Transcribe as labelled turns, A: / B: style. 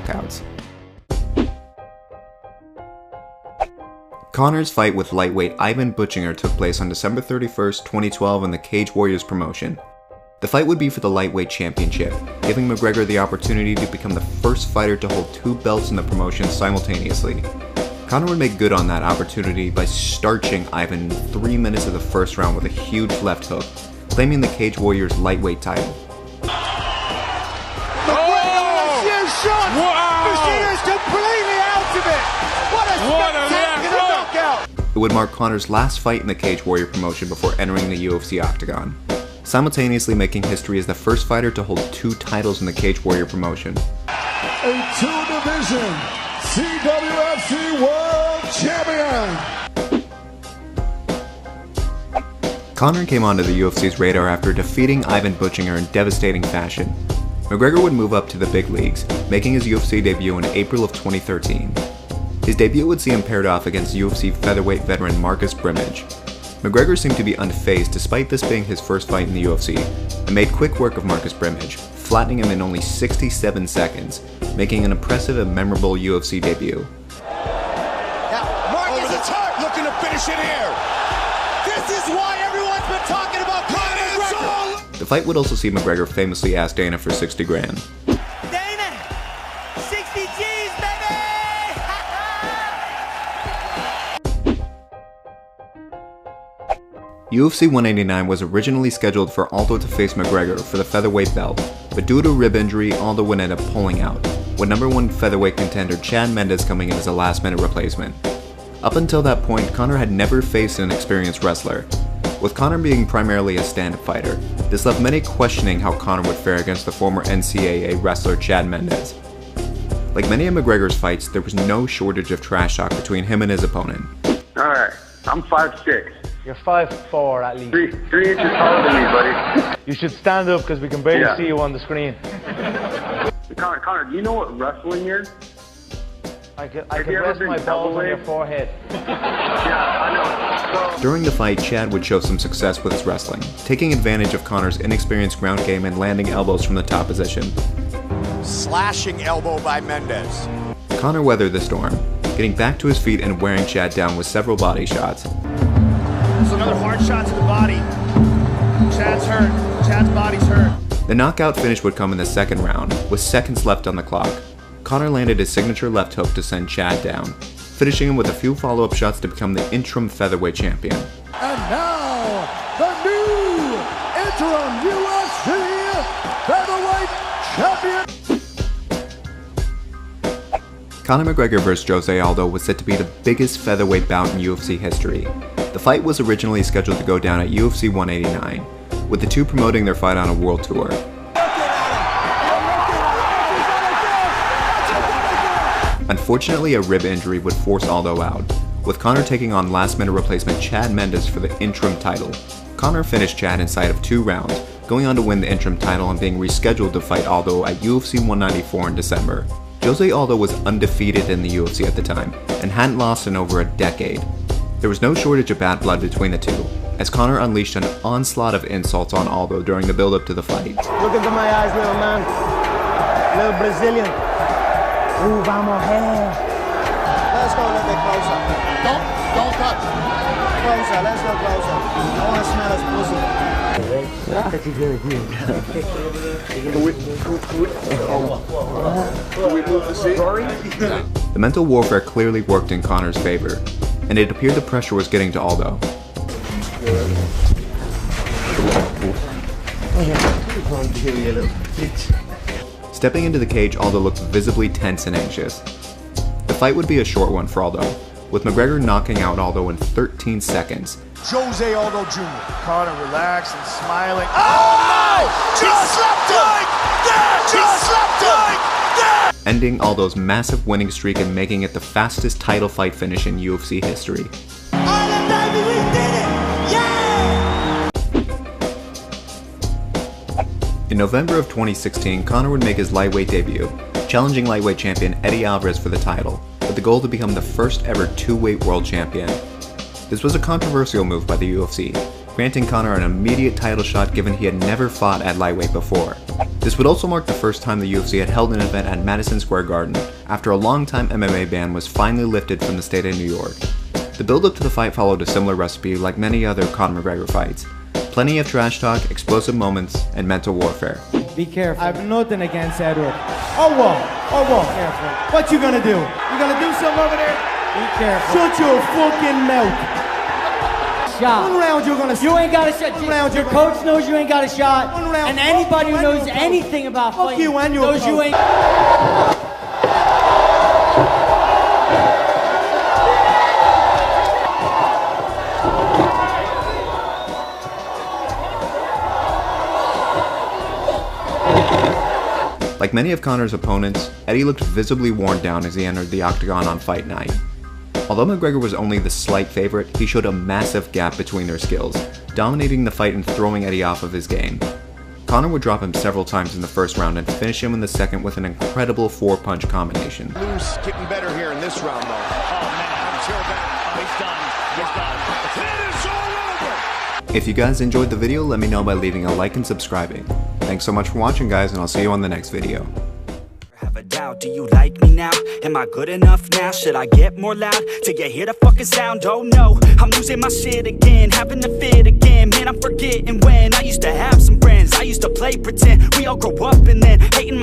A: knockouts. Conor's fight with lightweight Ivan Buchinger took place on December 31st, 2012 in the Cage Warriors promotion. The fight would be for the lightweight championship, giving McGregor the opportunity to become the first fighter to hold 2 belts in the promotion simultaneously. Conor would make good on that opportunity by starching Ivan in 3 minutes of the first round with a huge left hook, claiming the Cage Warriors lightweight title.
B: Shot! Wow! Buchinger completely out of it! What a spectacular knockout!
A: It would mark Conor's last fight in the Cage Warrior promotion before entering the UFC octagon, simultaneously making history as the first fighter to hold 2 titles in the Cage Warrior promotion.
C: A 2-division CWFC World Champion!
A: Conor came onto the UFC's radar after defeating Ivan Buchinger in devastating fashion. McGregor would move up to the big leagues, making his UFC debut in April of 2013. His debut would see him paired off against UFC featherweight veteran Marcus Brimage. McGregor seemed to be unfazed despite this being his first fight in the UFC, and made quick work of Marcus Brimage, flattening him in only 67 seconds, making an impressive and memorable UFC debut.
B: Now, Marcus over the top, looking to finish it here. This is why everyone's been talking about Conor McGregor.
A: The fight would also see McGregor famously ask Dana for 60 grand.
D: Dana, 60 G's, baby!
A: UFC 189 was originally scheduled for Aldo to face McGregor for the featherweight belt, but due to a rib injury, Aldo would end up pulling out, with #1 featherweight contender Chad Mendes coming in as a last-minute replacement. Up until that point, Conor had never faced an experienced wrestler. With Conor being primarily a stand-up fighter, this left many questioning how Conor would fare against the former NCAA wrestler Chad Mendes. Like many of McGregor's fights, there was no shortage of trash talk between him and his opponent.
E: Alright, I'm 5'6".
F: You're 5'4" at least.
E: 3 inches taller than me, buddy.
F: You should stand up because we can barely see you on the screen.
E: Conor, do you know what wrestling is?
F: I could rest my balls on your forehead.
E: Yeah, I know. So,
A: during the fight, Chad would show some success with his wrestling, taking advantage of Conor's inexperienced ground game and landing elbows from the top position.
B: Slashing elbow by Mendes.
A: Conor weathered the storm, getting back to his feet and wearing Chad down with several body shots.
B: So another hard shot to the body. Chad's hurt. Chad's body's hurt.
A: The knockout finish would come in the second round, with seconds left on the clock. Conor landed his signature left hook to send Chad down, finishing him with a few follow-up shots to become the interim featherweight champion.
C: And now, the new interim UFC featherweight champion!
A: Conor McGregor vs. Jose Aldo was said to be the biggest featherweight bout in UFC history. The fight was originally scheduled to go down at UFC 189, with the two promoting their fight on a world tour. Unfortunately, a rib injury would force Aldo out, with Conor taking on last-minute replacement Chad Mendes for the interim title. Conor finished Chad inside of 2 rounds, going on to win the interim title and being rescheduled to fight Aldo at UFC 194 in December. Jose Aldo was undefeated in the UFC at the time, and hadn't lost in over a decade. There was no shortage of bad blood between the two, as Conor unleashed an onslaught of insults on Aldo during the build-up to the fight.
F: Look into my eyes, little man. Little Brazilian. Ooh, vamos, hey.
B: Let's go a little bit closer. Don't touch. Closer, let's go closer. I want to smell his pussy.
F: That's a good deal.
E: can we move the seat?
A: The mental warfare clearly worked in Conor's favor, and it appeared the pressure was getting to Aldo. Stepping into the cage, Aldo looked visibly tense and anxious. The fight would be a short one for Aldo, with McGregor knocking out Aldo in 13 seconds.
B: Jose Aldo Jr. Conor relaxed and smiling. Oh no! Just slapped him! Just slapped him!
A: Ending Aldo's massive winning streak and making it the fastest title fight finish in UFC history.
D: Aldo, baby, we did it! Yeah!
A: In November of 2016, Conor would make his lightweight debut, challenging lightweight champion Eddie Alvarez for the title, with the goal to become the first ever 2-weight world champion. This was a controversial move by the UFC, granting Conor an immediate title shot given he had never fought at lightweight before. This would also mark the first time the UFC had held an event at Madison Square Garden, after a long-time MMA ban was finally lifted from the state of New York. The build-up to the fight followed a similar recipe like many other Conor McGregor fights. Plenty of trash talk, explosive moments, and mental warfare.
F: Be careful. I have nothing against Edward. Oh, whoa. Careful. What you gonna do? You gonna do something over there? Be careful. Shut your fucking mouth. Shot. 1 round you're gonna. You ain't got a shot. Your coach knows you ain't got a shot. 1 round. And anybody who knows anything about fighting you and knows you ain't.
A: Like many of Conor's opponents, Eddie looked visibly worn down as he entered the octagon on fight night. Although McGregor was only the slight favorite, he showed a massive gap between their skills, dominating the fight and throwing Eddie off of his game. Conor would drop him several times in the first round and finish him in the second with an incredible 4-punch combination.
B: Loose, getting better here in this round, though. Oh, man, until that. He's done. It is all over!
A: If you guys enjoyed the video, let me know by leaving a like and subscribing. Thanks so much for watching, guys, and I'll see you on the next video.
G: Do you like me now? Am I good enough now? Should I get more loud to get hear the fucking sound? Oh no, I'm losing my shit again, having a fit again. Man, I'm forgetting when I used to have some friends. I used to play pretend. We all grow up and then hating